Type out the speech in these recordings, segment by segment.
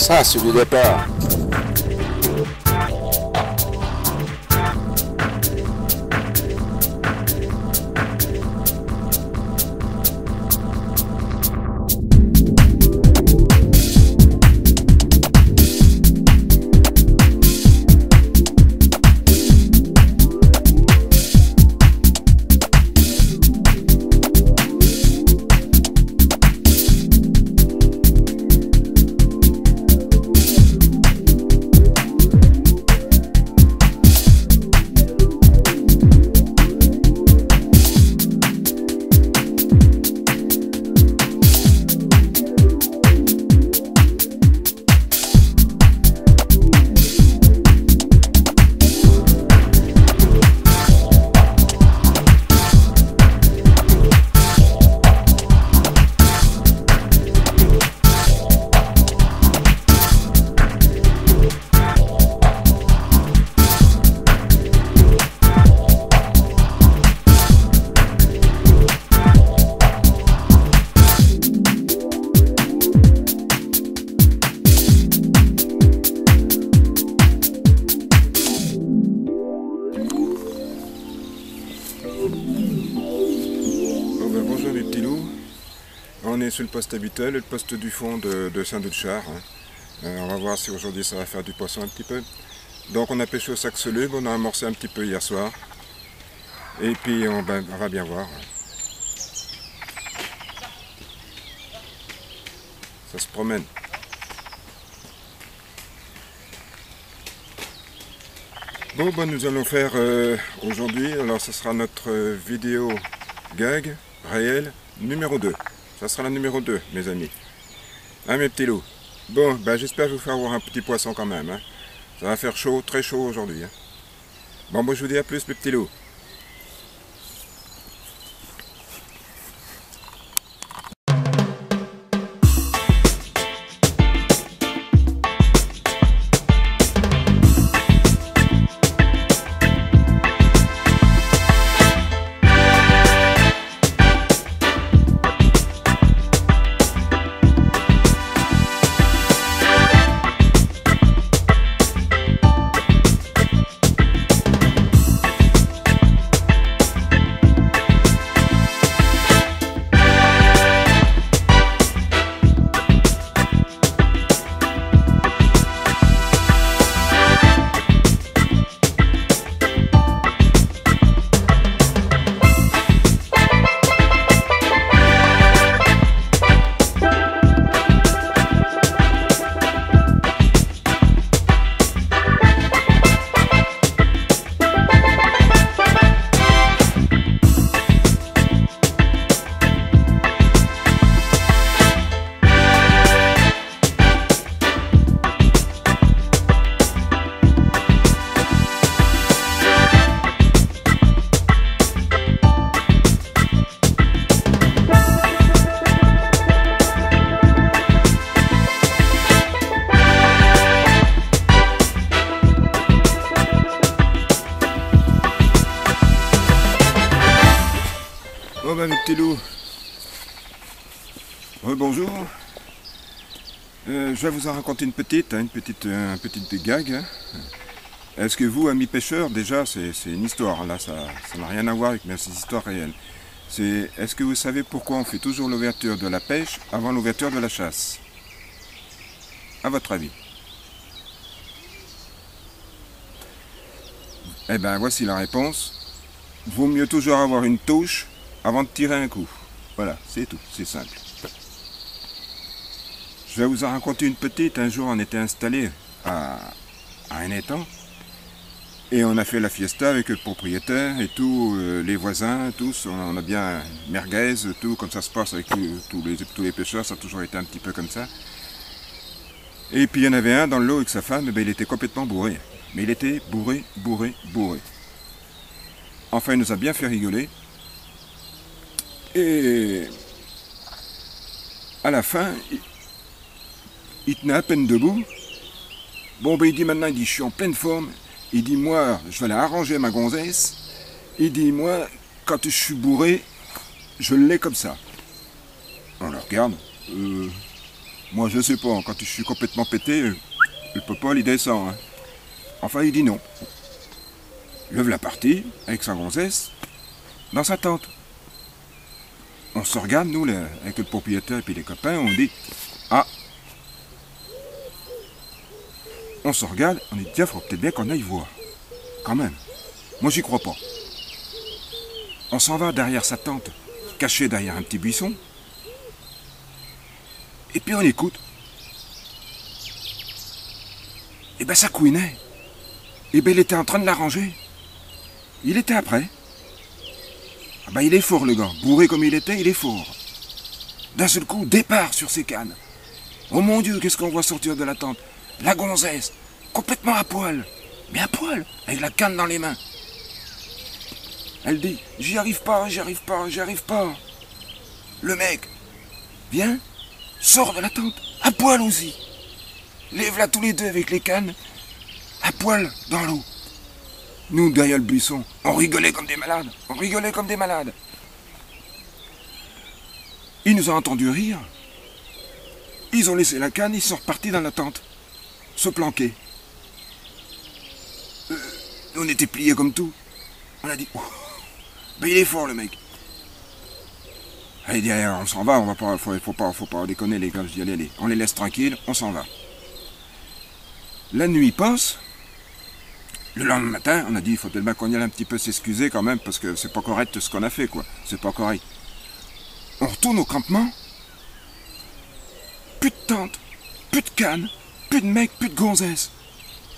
Ça, c'est le départ. Bonjour les petits loups, on est sur le poste habituel, le poste du fond de Saint-Doudchard. On va voir si aujourd'hui ça va faire du poisson un petit peu. Donc on a pêché au sac soluble, on a amorcé un petit peu hier soir. Et puis on va bien voir. Ça se promène. Bon, nous allons faire aujourd'hui, alors ce sera notre vidéo gag réel numéro 2. Ça sera la numéro 2, mes amis. Hein, mes petits loups? Bon, j'espère vous faire voir un petit poisson quand même. Hein. Ça va faire chaud, très chaud aujourd'hui. Hein. Bon, je vous dis à plus, mes petits loups. Bon mes petits loups, bonjour. Je vais vous en raconter une petite gag. Hein. Est-ce que vous, amis pêcheurs, déjà c'est une histoire, là ça n'a rien à voir avec mes histoires réelles. Est-ce que vous savez pourquoi on fait toujours l'ouverture de la pêche avant l'ouverture de la chasse? À votre avis? Eh bien voici la réponse. Vaut mieux toujours avoir une touche avant de tirer un coup. Voilà, c'est tout, c'est simple. Je vais vous en raconter une petite. Un jour, on était installé à un étang et on a fait la fiesta avec le propriétaire et tous les voisins, tous. On a bien merguez, tout comme ça se passe avec tous les pêcheurs. Ça a toujours été un petit peu comme ça. Et puis il y en avait un dans l'eau avec sa femme, il était complètement bourré. Mais il était bourré. Enfin, il nous a bien fait rigoler. Et à la fin, il tenait à peine debout. Bon, il dit maintenant, je suis en pleine forme. Il dit, moi, je vais aller arranger ma gonzesse. Il dit, moi, quand je suis bourré, je l'ai comme ça. On le regarde. Moi, je sais pas, quand je suis complètement pété, le popol, il descend. Hein. Enfin, il dit non. Lève la partie, avec sa gonzesse, dans sa tente. On se regarde, nous, là, avec le propriétaire et puis les copains, on dit, ah, on se regarde, on dit, tiens, faut peut-être bien qu'on aille voir. Quand même. Moi, j'y crois pas. On s'en va derrière sa tente, caché derrière un petit buisson. Et puis on écoute. Et ben ça couinait. Et ben il était en train de l'arranger. Il était après. Ah ben il est fort le gars. Bourré comme il était, il est fort. D'un seul coup, départ sur ses cannes. Oh mon Dieu, qu'est-ce qu'on voit sortir de la tente? La gonzesse, complètement à poil. Mais à poil, avec la canne dans les mains. Elle dit, j'y arrive pas, j'y arrive pas, j'y arrive pas. Le mec, viens, sort de la tente, à poil aussi. Lève-la tous les deux avec les cannes, à poil dans l'eau. Nous, derrière le buisson, on rigolait comme des malades, on rigolait comme des malades. Il nous a entendu rire. Ils ont laissé la canne, ils sont repartis dans la tente, se planquer. On était pliés comme tout. On a dit, oh, ben il est fort le mec. Allez, derrière, on s'en va, on va pas, faut pas déconner les gars, je dis allez, on les laisse tranquilles, on s'en va. La nuit passe. Le lendemain matin, on a dit, il faut peut-être bien qu'on y aille un petit peu s'excuser quand même, parce que c'est pas correct ce qu'on a fait, quoi. C'est pas correct. On retourne au campement. Plus de tente, plus de canne, plus de mecs, plus de gonzesses.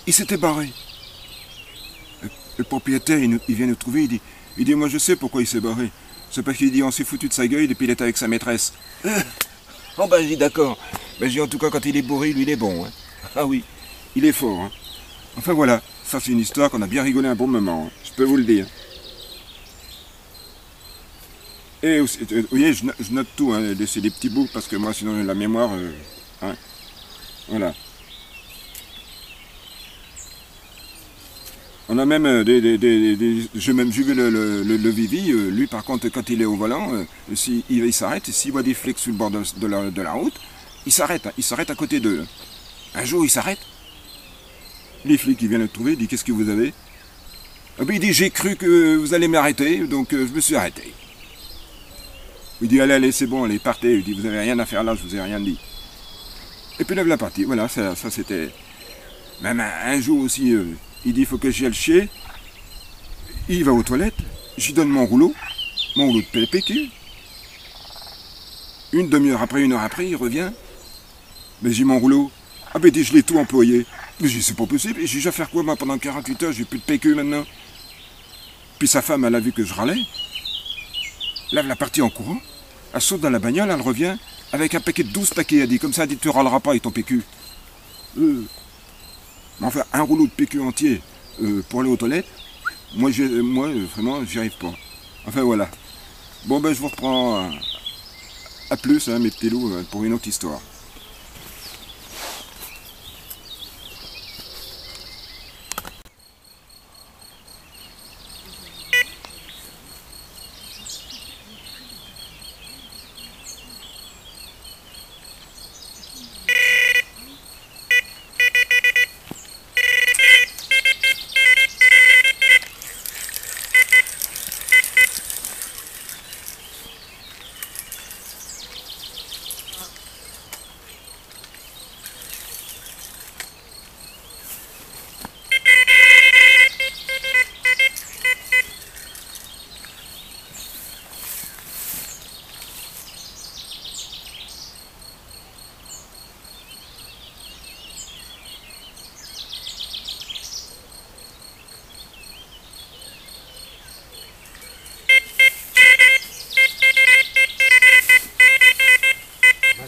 Il s'était barré. Le propriétaire, il vient nous trouver, il dit, moi je sais pourquoi il s'est barré. C'est parce qu'il dit, on s'est foutu de sa gueule et puis il était avec sa maîtresse. Oh ben, je dis d'accord. Ben, je dis, en tout cas, quand il est bourré, lui, il est bon. Hein. Ah oui, il est fort. Hein. Enfin voilà, ça c'est une histoire qu'on a bien rigolé un bon moment, hein. Je peux vous le dire. Et aussi, vous voyez, je note tout, hein, laissez des petits bouts, parce que moi, sinon, la mémoire, hein, voilà. On a même j'ai même vu le Vivi, lui par contre quand il est au volant, il s'arrête, et s'il voit des flics sur le bord de la route, il s'arrête à côté d'eux. Un jour il s'arrête, les flics ils viennent le trouver, ils disent qu'est-ce que vous avez? Et puis il dit j'ai cru que vous allez m'arrêter, donc je me suis arrêté. Il dit allez c'est bon, allez partez, il dit vous avez rien à faire là, je vous ai rien dit. Et puis lève la partie, voilà, ça c'était... Même un jour aussi... il dit, il faut que j'y aille chier. Il va aux toilettes. J'y donne mon rouleau de PQ. Une demi-heure après, une heure après, il revient. Mais j'ai mon rouleau. Ah ben, il dit, je l'ai tout employé. Mais j'ai dit, c'est pas possible. Et j'ai déjà faire quoi, moi, pendant 48 heures, j'ai plus de PQ maintenant. Puis sa femme, elle a vu que je râlais. Lève la partie en courant. Elle saute dans la bagnole, elle revient avec un paquet de 12 paquets. Elle dit, comme ça, elle dit, tu râleras pas avec ton PQ. Mais enfin, un rouleau de PQ entier pour aller aux toilettes, moi vraiment, j'y arrive pas. Enfin, voilà. Bon, ben, je vous reprends à plus, hein, mes petits loups, pour une autre histoire.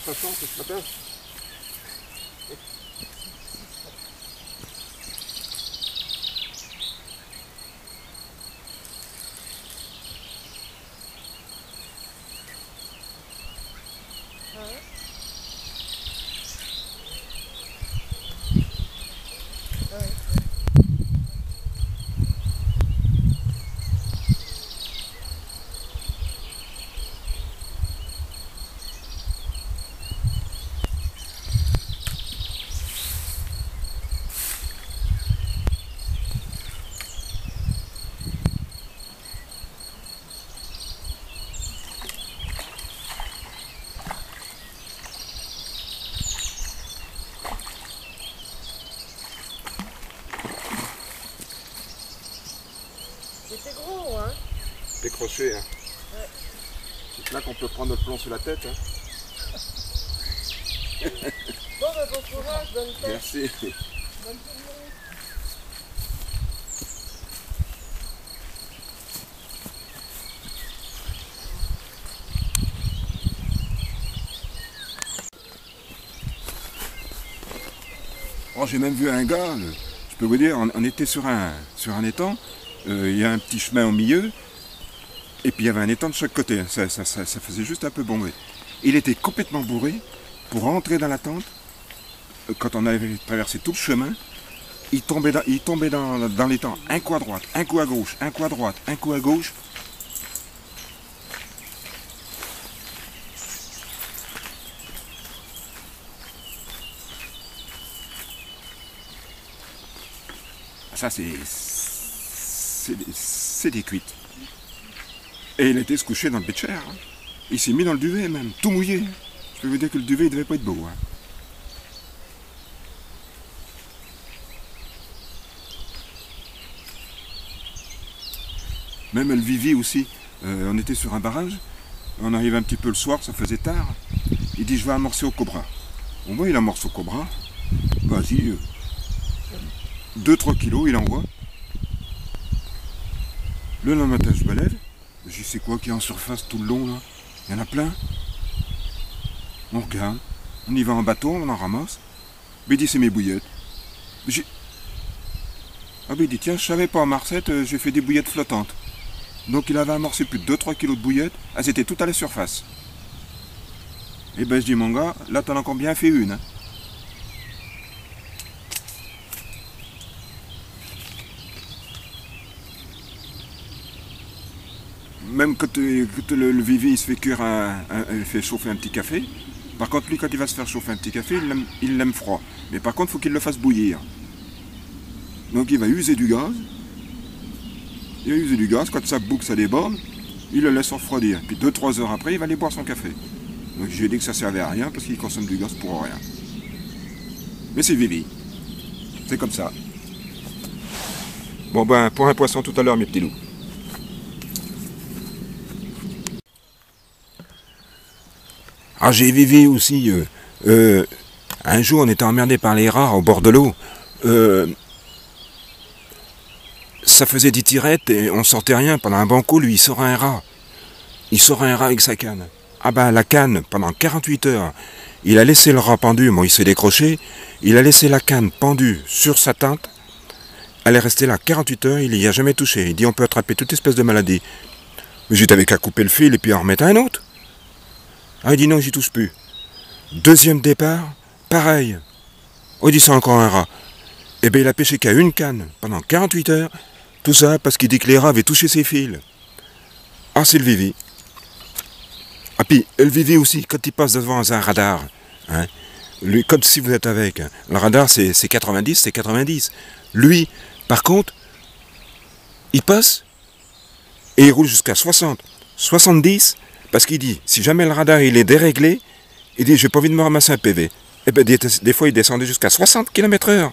Ce matin. accroché. Hein. Ouais. C'est là qu'on peut prendre notre plomb sur la tête. Hein. Bon, bah, bon courage, bonne fête. Merci. Bonne journée. Oh, j'ai même vu un gars, je peux vous dire, on était sur un étang, il y a un petit chemin au milieu, et puis il y avait un étang de chaque côté, ça faisait juste un peu bomber. Il était complètement bourré pour rentrer dans la tente, quand on avait traversé tout le chemin, il tombait dans l'étang, un coup à droite, un coup à gauche, un coup à droite, un coup à gauche. Ça, c'est des cuites. Et il était se coucher dans le bécher. Hein. Il s'est mis dans le duvet même, tout mouillé. Je peux vous dire que le duvet, il devait pas être beau. Hein. Même le Vivi aussi. On était sur un barrage. On arrivait un petit peu le soir, ça faisait tard. Il dit, je vais amorcer au cobra. On voit, il amorce au cobra. Vas-y. 2-3 kilos, il envoie. Le lendemain matin, je me lève. Je dis, c'est quoi qui est en surface tout le long là? Il y en a plein. On regarde. On y va en bateau, on en ramasse. Mais il dit, c'est mes bouillettes. Ah ben il dit, tiens, je savais pas, en Marcette, j'ai fait des bouillettes flottantes. Donc il avait amorcé plus de 2-3 kilos de bouillettes. Elles étaient toutes à la surface. Et ben je dis, mon gars, là t'en as encore bien fait une. Hein. Même quand le Vivi il se fait cuire, il fait chauffer un petit café. Par contre, lui, quand il va se faire chauffer un petit café, il l'aime froid. Mais par contre, il faut qu'il le fasse bouillir. Donc il va user du gaz. Il va user du gaz. Quand ça boucle, ça déborde, il le laisse refroidir. Puis 2-3 heures après, il va aller boire son café. Donc je lui ai dit que ça servait à rien parce qu'il consomme du gaz pour rien. Mais c'est Vivi. C'est comme ça. Bon ben, pour un poisson tout à l'heure, mes petits loups. Ah, j'ai Vivi aussi. Un jour, on était emmerdé par les rats au bord de l'eau. Ça faisait des tirettes et on sortait rien. Pendant un bon coup, lui, il sort un rat. Il sort un rat avec sa canne. Ah ben, la canne, pendant 48 heures, il a laissé le rat pendu. Bon, il s'est décroché. Il a laissé la canne pendue sur sa tente. Elle est restée là 48 heures, il n'y a jamais touché. Il dit, on peut attraper toute espèce de maladie. Mais j'ai t'avais qu'à couper le fil et puis en remettre un autre. Ah, il dit non, j'y touche plus. Deuxième départ, pareil. Oh, il dit c'est encore un rat. Eh bien, il a pêché qu'à une canne pendant 48 heures. Tout ça parce qu'il dit que les rats avaient touché ses fils. Ah, c'est le Vivi. Ah, puis le Vivi aussi, quand il passe devant un radar, hein, lui, comme si vous êtes avec, hein, le radar c'est 90, c'est 90. Lui, par contre, il passe et il roule jusqu'à 60, 70. Parce qu'il dit, si jamais le radar il est déréglé, il dit, j'ai pas envie de me ramasser un PV. Et bien, des fois, il descendait jusqu'à 60 km/h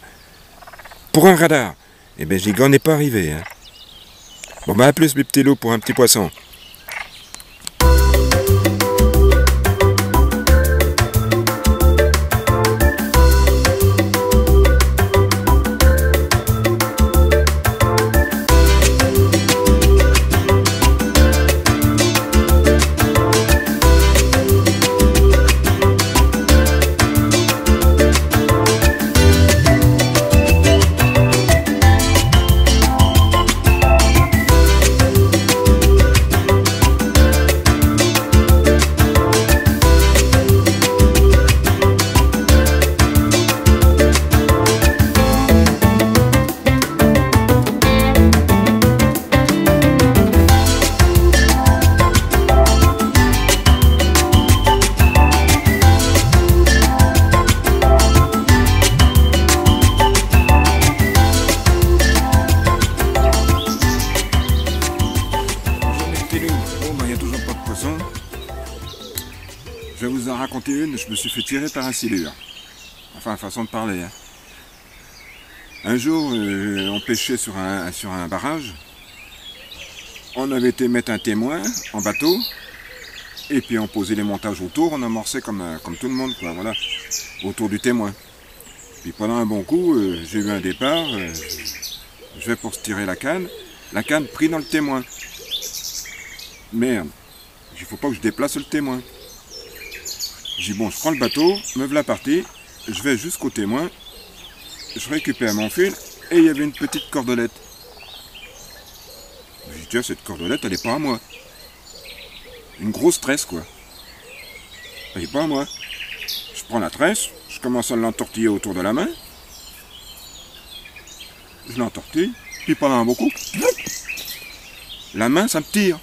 pour un radar. Et bien, je dis, on n'est pas arrivé. Hein. Bon, ben, à plus, mes petits loups, pour un petit poisson. Je vais vous en raconter une, je me suis fait tirer par un silure. Enfin, façon de parler. Hein. Un jour, on pêchait sur un barrage. on avait été mettre un témoin en bateau, et puis on posait les montages autour, on amorçait comme tout le monde, quoi, voilà, autour du témoin. Puis pendant un bon coup, j'ai eu un départ, je vais pour se tirer la canne pris dans le témoin. Merde, il faut pas que je déplace le témoin. J'ai dit bon, je prends le bateau, me voilà parti, je vais jusqu'au témoin, je récupère mon fil, et il y avait une petite cordelette. J'ai dit tiens, cette cordelette, elle n'est pas à moi. Une grosse tresse, quoi. Elle n'est pas à moi. Je prends la tresse, je commence à l'entortiller autour de la main. Je l'entortille, puis pendant un bon coup, la main, ça me tire.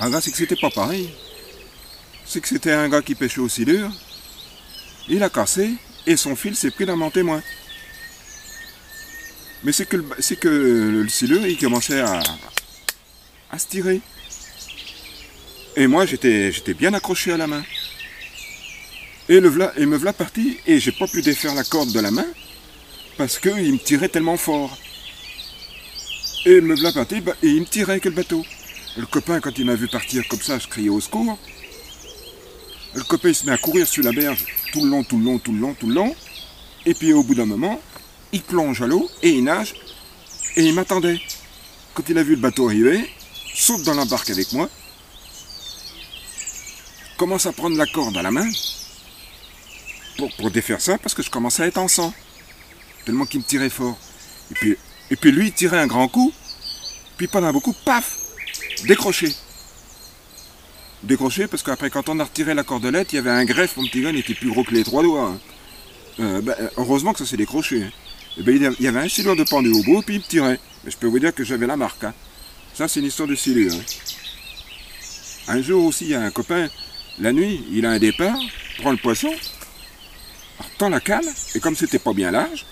Ah, gars, c'est que c'était pas pareil. C'est que c'était un gars qui pêchait au silure. Il a cassé, et son fil s'est pris dans mon témoin. Mais c'est que le silure, il commençait à se tirer. Et moi, j'étais bien accroché à la main. Et me voilà parti, et j'ai pas pu défaire la corde de la main, parce qu'il me tirait tellement fort. Et me voilà parti, et il me tirait que le bateau. Le copain, quand il m'a vu partir comme ça, je criais au secours. Le copain, il se met à courir sur la berge, tout le long. Et puis au bout d'un moment, il plonge à l'eau, et il nage, et il m'attendait. Quand il a vu le bateau arriver, saute dans la barque avec moi, commence à prendre la corde à la main, pour défaire ça, parce que je commençais à être en sang. Tellement qu'il me tirait fort. Et puis lui, il tirait un grand coup, puis pendant un coup, paf, décroché. Décroché, parce qu'après, quand on a retiré la cordelette, il y avait un greffe, mon petit gars, il était plus gros que les 3 doigts. Heureusement que ça s'est décroché. Et il y avait un silure de pendu au bout, puis il me tirait. Mais je peux vous dire que j'avais la marque. Hein. Ça, c'est une histoire de silure. Hein. Un jour aussi, il y a un copain, la nuit, il a un départ, prend le poisson, tend la canne, et comme c'était pas bien large,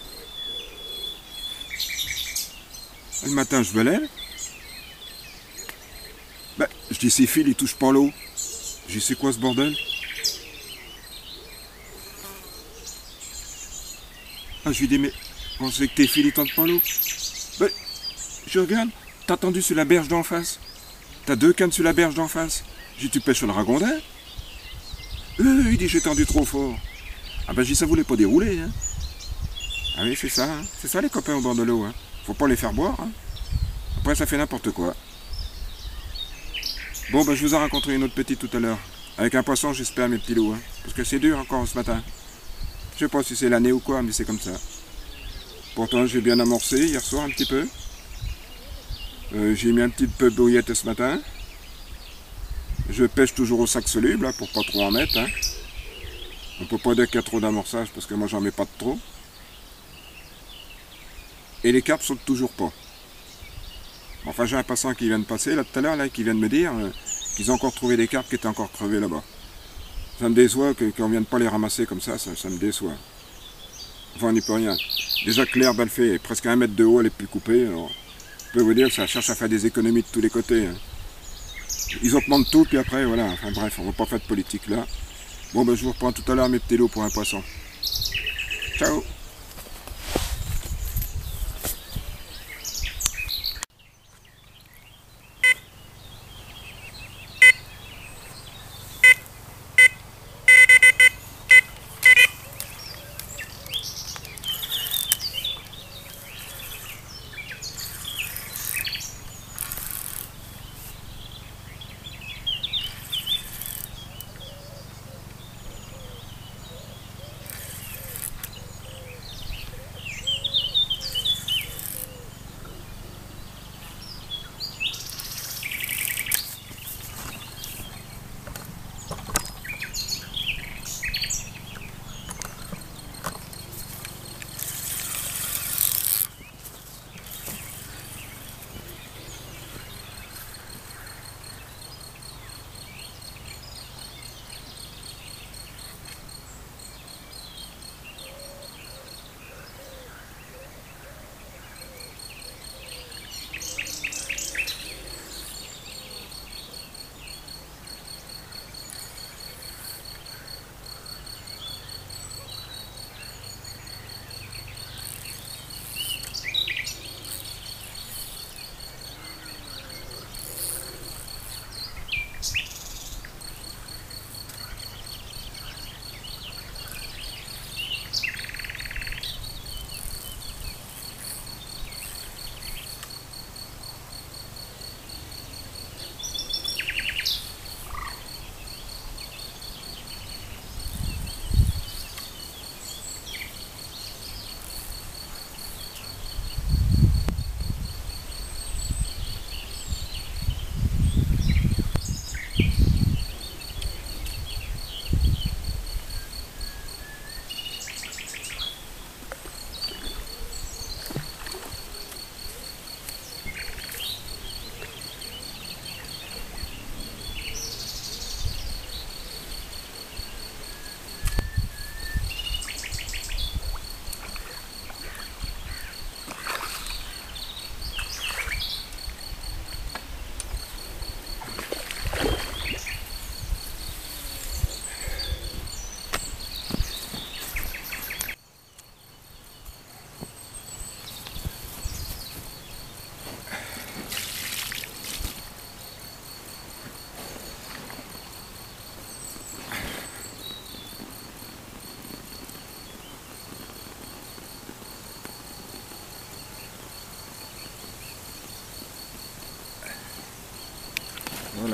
le matin, je me lève, je dis, ces fils, ils touchent pas l'eau. Je dis, c'est quoi ce bordel? Ah, je lui dis, mais on sait que tes fils, ils tendent pas l'eau. Je regarde, t'as tendu sur la berge d'en face. T'as 2 cannes sur la berge d'en face. Je dis, tu pêches sur le ragondin? Il dit, j'ai tendu trop fort. Ah ben, je dis, ça voulait pas dérouler. Hein. Ah oui, c'est ça. Hein. C'est ça, les copains au bord de l'eau. Hein. Faut pas les faire boire. Hein. Après, ça fait n'importe quoi. Bon, ben, je vous ai rencontré une autre petite tout à l'heure. Avec un poisson, j'espère, mes petits loups. Hein. Parce que c'est dur encore ce matin. Je sais pas si c'est l'année ou quoi, mais c'est comme ça. Pourtant, j'ai bien amorcé hier soir un petit peu. J'ai mis un petit peu de bouillette ce matin. Je pêche toujours au sac soluble, hein, pour pas trop en mettre. Hein. On peut pas dire qu'il y a trop d'amorçage, parce que moi, j'en mets pas de trop. Et les carpes sautent toujours pas. Enfin, j'ai un passant qui vient de passer, là, tout à l'heure, là, qui vient de me dire qu'ils ont encore trouvé des carpes qui étaient encore crevées là-bas. Ça me déçoit qu'on ne vienne pas les ramasser comme ça me déçoit. Enfin, on n'y peut rien. Déjà que l'herbe, elle fait presque 1 mètre de haut, elle est plus coupée. Alors, je peux vous dire que ça cherche à faire des économies de tous les côtés. Hein. Ils augmentent tout, puis après, voilà. Enfin bref, on ne va pas faire de politique là. Bon, ben, je vous reprends tout à l'heure mes petits lots pour un poisson. Ciao!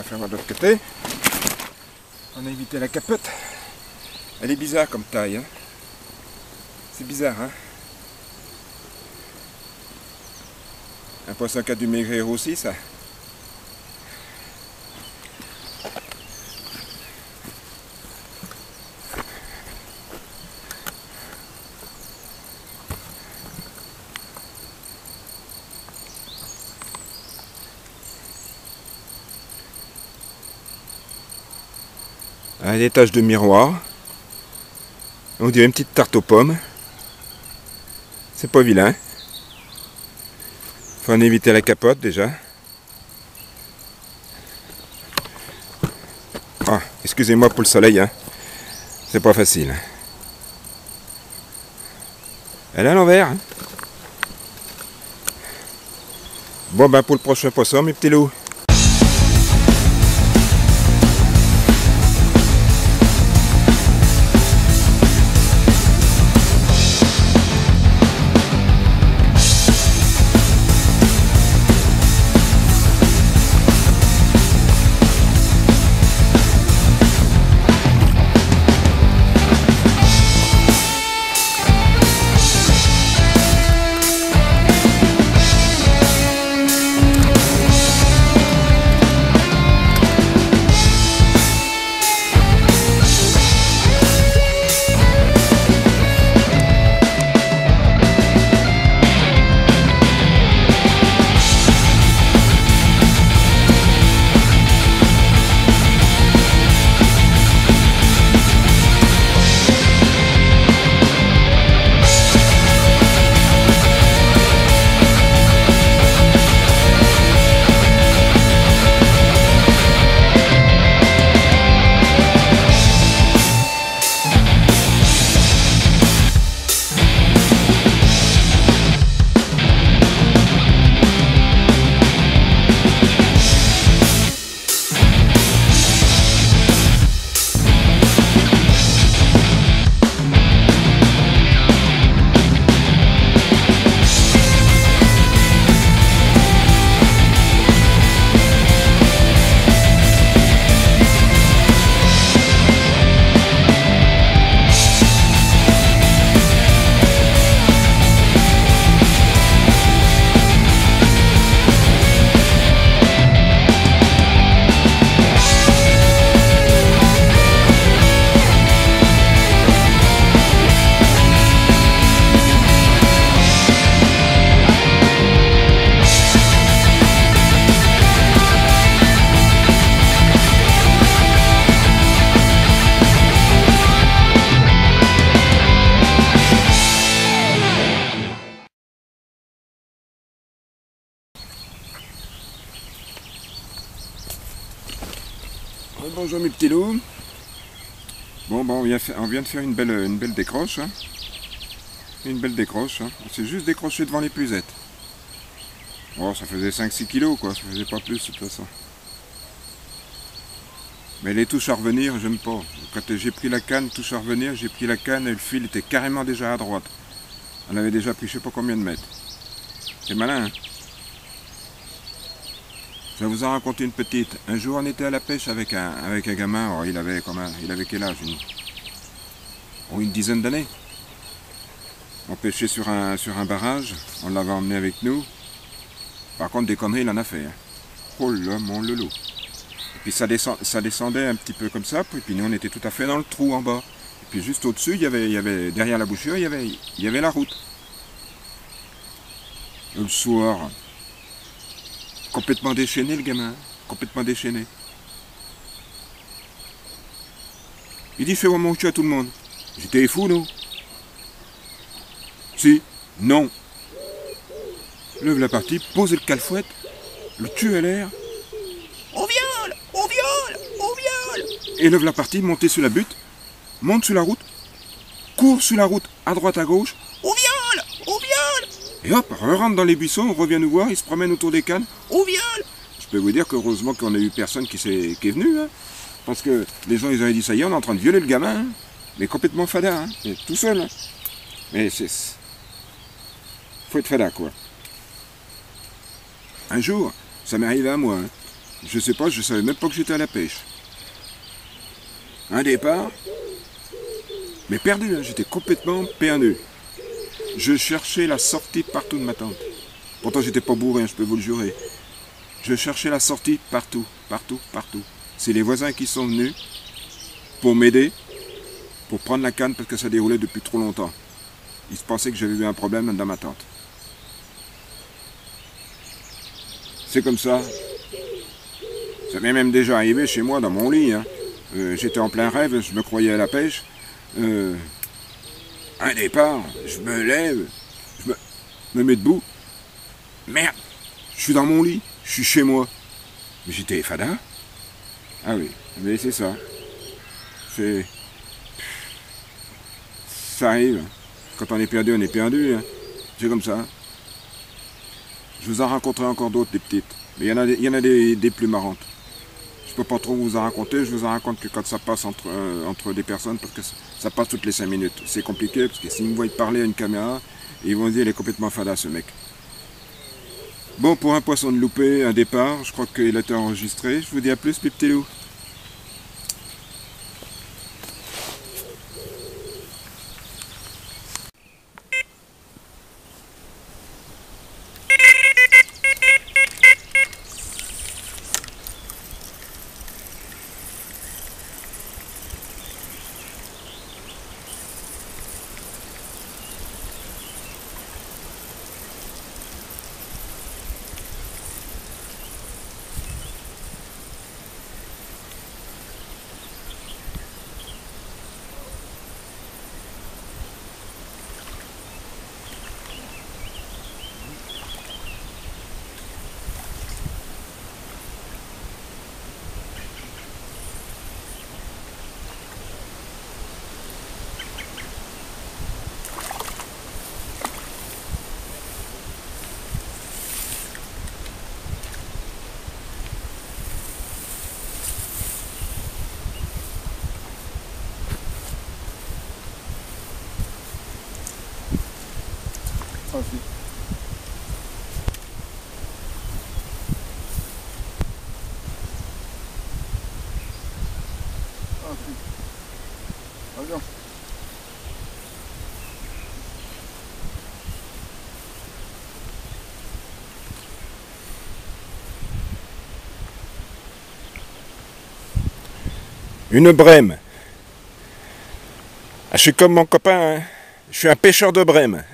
faire voir de l'autre côté. On a évité la capote. Elle est bizarre comme taille. Hein. C'est bizarre, hein. Un poisson qui a dû maigrir aussi, ça. Des taches de miroir. On dirait une petite tarte aux pommes. C'est pas vilain. Faut en éviter la capote déjà. Ah, excusez-moi pour le soleil, hein. C'est pas facile. Elle est à l'envers. Hein. Bon ben pour le prochain poisson, mes petits loups. Bonjour mes petits loups. Bon, on vient de faire une belle décroche. Hein. Une belle décroche. Hein. On s'est juste décroché devant les puisettes. Oh, ça faisait 5-6 kilos quoi, ça faisait pas plus de toute façon. Mais les touches à revenir, j'aime pas. Quand j'ai pris la canne, touche à revenir, j'ai pris la canne et le fil était carrément déjà à droite. On avait déjà pris je sais pas combien de mètres. C'est malin, hein. Je vais vous en raconter une petite. Un jour, on était à la pêche avec un gamin. Oh, il avait quel âge? Une dizaine d'années. On pêchait sur un barrage. On l'avait emmené avec nous. Par contre, des conneries, il en a fait. Hein. Oh là, mon lolo. Et puis ça descendait un petit peu comme ça. Puis nous, on était tout à fait dans le trou en bas. Et puis juste au-dessus, il y avait derrière la bouchure, il y avait la route. Et le soir... Complètement déchaîné le gamin, complètement déchaîné. Il dit fais voir mon cul à tout le monde. J'étais fou non? Si, non. Lève la partie, pose le calfouette, le cul à l'air. On viole, on viole, on viole. Et lève la partie, monter sur la butte, monte sur la route, court sur la route à droite à gauche. On viole, on viole. Et hop, rentre dans les buissons, on revient nous voir, il se promène autour des cannes. On viole. Je peux vous dire qu'heureusement qu'on a eu personne qui est venu. Hein, parce que les gens, ils avaient dit, ça y est, on est en train de violer le gamin. Hein, mais complètement fada, hein, tout seul. Hein. Mais c'est... faut être fada, quoi. Un jour, ça m'est arrivé à moi. Hein, Je sais pas, je savais même pas que j'étais à la pêche. Un départ, mais perdu, hein, j'étais complètement perdu. Je cherchais la sortie partout de ma tente. Pourtant j'étais pas bourré, hein, je peux vous le jurer. Je cherchais la sortie partout, partout, partout. C'est les voisins qui sont venus pour m'aider, pour prendre la canne parce que ça déroulait depuis trop longtemps. Ils pensaient que j'avais eu un problème dans ma tente. C'est comme ça. Ça m'est même déjà arrivé chez moi dans mon lit. Hein. J'étais en plein rêve, je me croyais à la pêche. Un départ, je me lève, me mets debout. Merde, je suis dans mon lit, je suis chez moi. Mais j'étais fada. Ah oui, mais c'est ça. Ça arrive. Quand on est perdu, on est perdu. Hein. C'est comme ça. Je vous en raconterai encore d'autres, des petites. Mais il y en a des plus marrantes. Je peux pas trop vous en raconter. Je vous en raconte que quand ça passe entre des personnes, parce que ça passe toutes les 5 minutes. C'est compliqué, parce que s'ils me voient parler à une caméra, ils vont dire il est complètement fada ce mec. Bon, pour un poisson de loupé, un départ, je crois qu'il a été enregistré. Je vous dis à plus, mes petits loups. Aussi. Allons. Une brème. Ah, je suis comme mon copain, hein. Je suis un pêcheur de brème.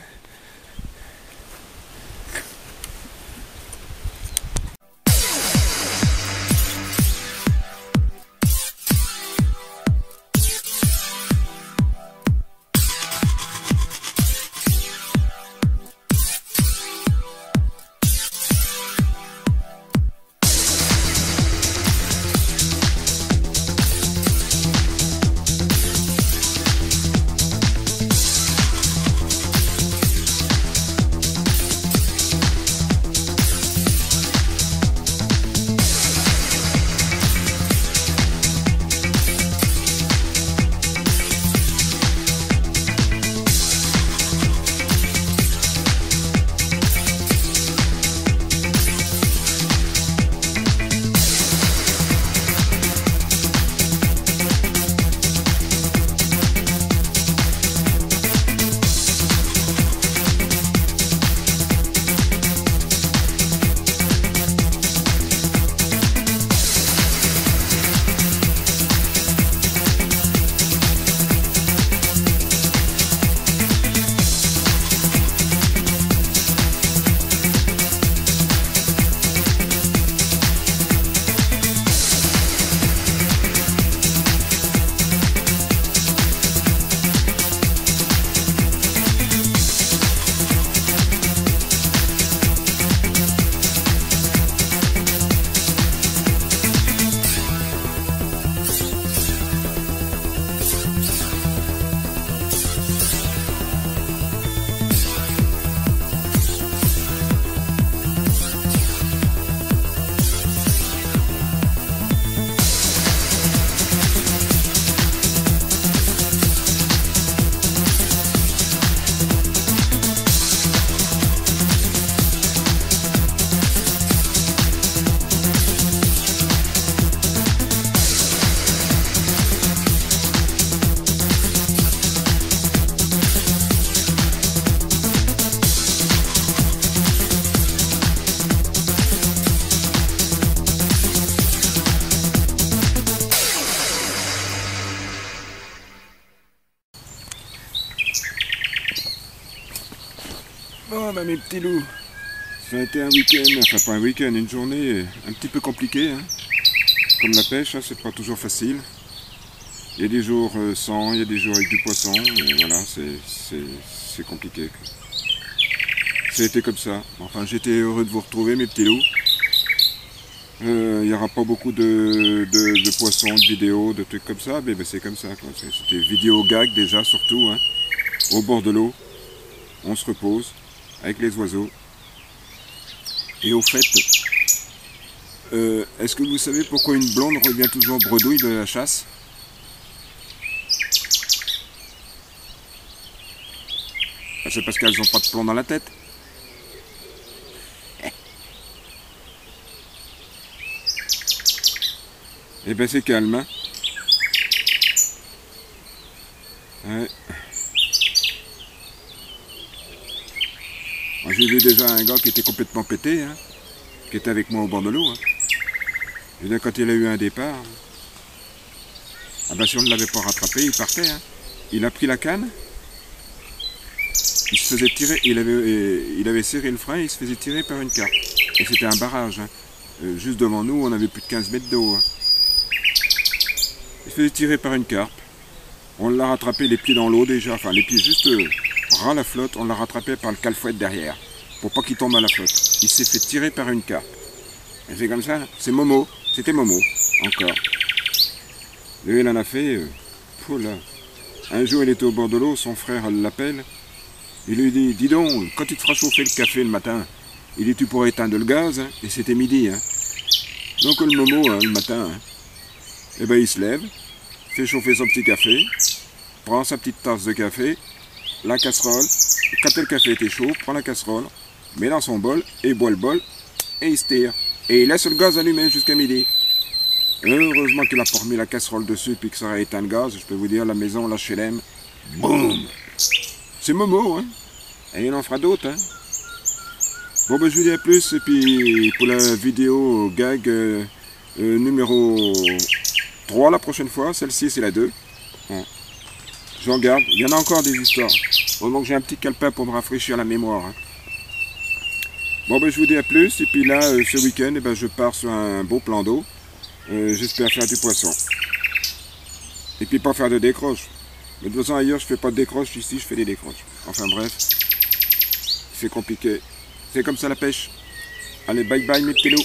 Bon, bah mes petits loups, ça a été un week-end, enfin pas un week-end, une journée un petit peu compliquée. Hein. Comme la pêche, hein, c'est pas toujours facile. Il y a des jours sans, il y a des jours avec du poisson, et voilà, c'est compliqué. Ça a été comme ça. Enfin, j'étais heureux de vous retrouver, mes petits loups. Il n'y aura pas beaucoup de poissons, de vidéos, de trucs comme ça, mais ben, c'est comme ça. C'était vidéo gag déjà, surtout, hein, au bord de l'eau. On se repose avec les oiseaux. Et au fait, est-ce que vous savez pourquoi une blonde revient toujours bredouille de la chasse? C'est parce qu'elles n'ont pas de plomb dans la tête. Eh ben c'est calme, hein. Ouais. Moi j'ai vu déjà un gars qui était complètement pété, hein, qui était avec moi au bord de l'eau. Hein. Et bien quand il a eu un départ, ah ben si on ne l'avait pas rattrapé, il partait. Hein. Il a pris la canne, il se faisait tirer, il avait serré le frein, il se faisait tirer par une carpe. Et c'était un barrage. Hein. Juste devant nous, on avait plus de 15 mètres d'eau. Hein. Il se faisait tirer par une carpe. On l'a rattrapé les pieds dans l'eau déjà, enfin les pieds juste ras la flotte, on l'a rattrapé par le calfouette derrière, pour pas qu'il tombe à la flotte. Il s'est fait tirer par une carpe. Et c'est comme ça, c'est Momo, c'était Momo, encore. Lui il en a fait, là. Un jour il était au bord de l'eau, son frère l'appelle, il lui dit, dis donc, quand tu te feras chauffer le café le matin, il dit tu pourrais éteindre le gaz, hein, et c'était midi. Hein. Donc le Momo, hein, le matin, hein, et ben il se lève, fait chauffer son petit café, prend sa petite tasse de café, la casserole, quand le café était chaud, prend la casserole, met dans son bol, et boit le bol, et il se tire. Et il laisse le gaz allumé jusqu'à midi. Heureusement qu'il a pas remis la casserole dessus, puis que ça aurait éteint le gaz, je peux vous dire, la maison, la HLM, boum. C'est Momo, hein. Et il en fera d'autres, hein. Bon, ben je vous dis à plus, et puis pour la vidéo gag numéro 3 la prochaine fois, celle-ci c'est la 2. Bon. Je regarde, il y en a encore des histoires. Vraiment que j'ai un petit calepin pour me rafraîchir la mémoire. Hein. Bon ben je vous dis à plus, et puis là, ce week-end, eh ben, je pars sur un beau plan d'eau. J'espère faire du poisson. Et puis pas faire de décroche. Mais de toute façon ailleurs je fais pas de décroche, ici je fais des décroches. Enfin bref, c'est compliqué. C'est comme ça la pêche. Allez, bye bye mes petits loups.